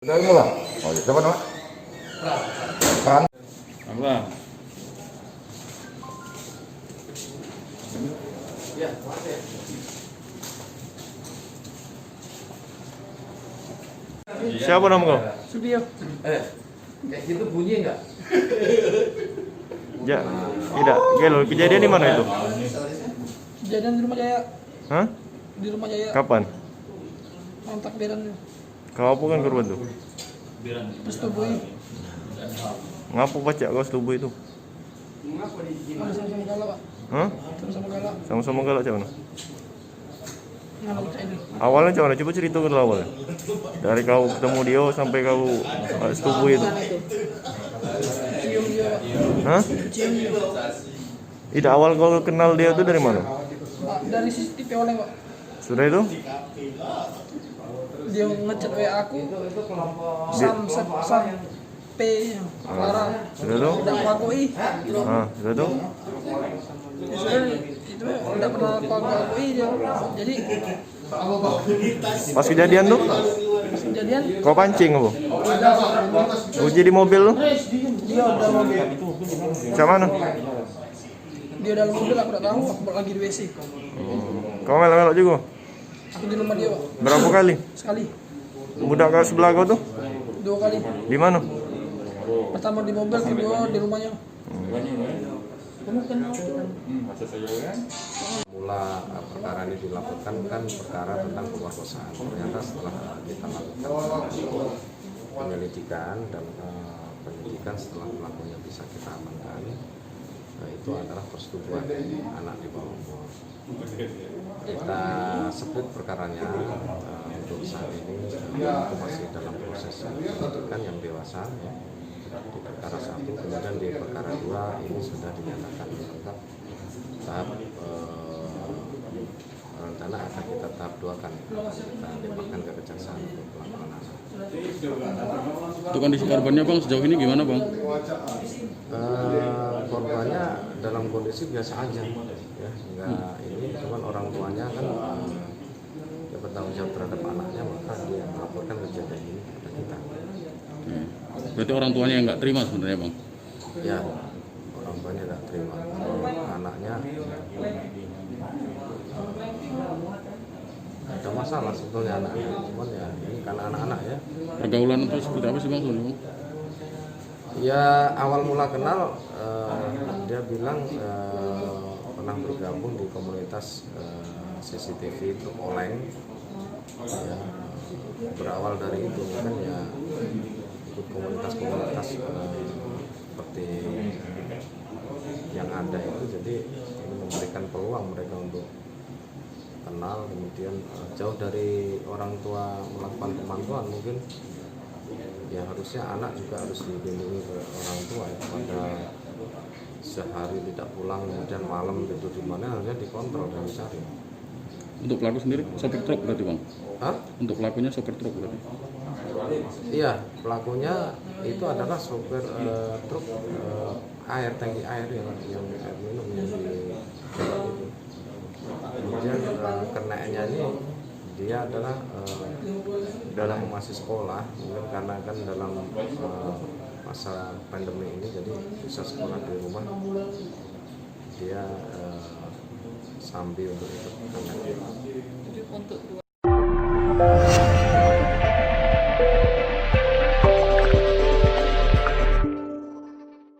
Udah mulai. Oh, siapa nama? Kan. Apa? Ya, Siapa nama kau? Sudio. kayak gitu bunyi enggak? Ya, tidak. Gelo, kejadian di mana itu? Kejadian di rumah Jaya. Hah? Di rumah Jaya. Kapan? Malam takbiran. Kau apa kan korban tuh? Terus tubui. Ngapa baca kau setubuh itu? Sama-sama galak, Pak. Hah? Sama-sama galak. Sama-sama galak macam mana? Nggak baca ini. Awalnya macam mana? Coba cerita dulu awalnya. Dari kau ketemu dia sampai kau setubuh itu. Cium dia, Pak. Hah? Cium dia. Tidak, awal kau kenal dia itu dari mana? Pak, dari CCTV oleh, Pak. Sudah itu? Dia ngechat WA aku. Itu kelompok Sam P. Clara. Sudah itu? Udah aku akui. Sudah itu? Ya, sudah, itu udah pernah aku akui dia. Jadi Pas kejadian tuh? pas kejadian Kau pancing apa? Uji di mobil lu? dia udah mobil. Macam mana? Dia dalam mobil aku udah tahu. Aku lagi di WC. Kau melok-melok juga? Aku di rumah dia, Pak. Berapa kali? Sekali. Budak kau sebelah kau tuh? 2 kali. Di mana? Pertama di mobil, kedua di rumahnya. Mula perkara ini dilaporkan kan perkara tentang pemerkosaan. Ternyata setelah kita lakukan penyelidikan dan penyidikan setelah pelakunya bisa kita amankan, itu adalah persetubuhan anak di bawah umur. Kita sebut perkaranya untuk saat ini itu masih dalam proses penyidikan yang dewasa ya. Di perkara 1, kemudian di perkara 2 ini sudah dinyatakan lengkap tahap rencana akan kita tahap 2 kan kita limpahkan ke kejaksaan untuk pelaporan anak. Untuk kondisi korbannya bang sejauh ini gimana bang? Korbannya dalam kondisi biasa aja ya, enggak ini cuman orang tuanya kan dia bertanggung jawab terhadap anaknya, maka dia melaporkan kejadian ini kepada kita. Berarti orang tuanya yang nggak terima sebenarnya bang? Ya, orang tuanya tidak terima. Anaknya ada masalah sebetulnya anaknya, cuman ya ini karena anak-anak ya. Pergaulan itu seperti apa sih bang sebenarnya bang? Ya awal mula kenal dia bilang pernah bergabung di komunitas CCTV truk oleng. Ya, berawal dari itu kan ya ikut komunitas-komunitas seperti yang ada itu, jadi ini memberikan peluang mereka untuk kenal, kemudian jauh dari orang tua melakukan pemantauan mungkin ya harusnya anak juga harus dilindungi oleh orang tua ya. Pada sehari tidak pulang kemudian malam itu di mana harusnya dikontrol dan dicari. Untuk pelaku sendiri sopir truk berarti bang? Hah? Untuk pelakunya sopir truk berarti? Iya, pelakunya itu adalah sopir truk air, tangki air yang air minum yang di jalan itu. Kemudian kenaannya ini dia adalah dalam masih sekolah, mungkin karena kan dalam masa pandemi ini jadi bisa sekolah di rumah, dia sambil untuk ikut anak.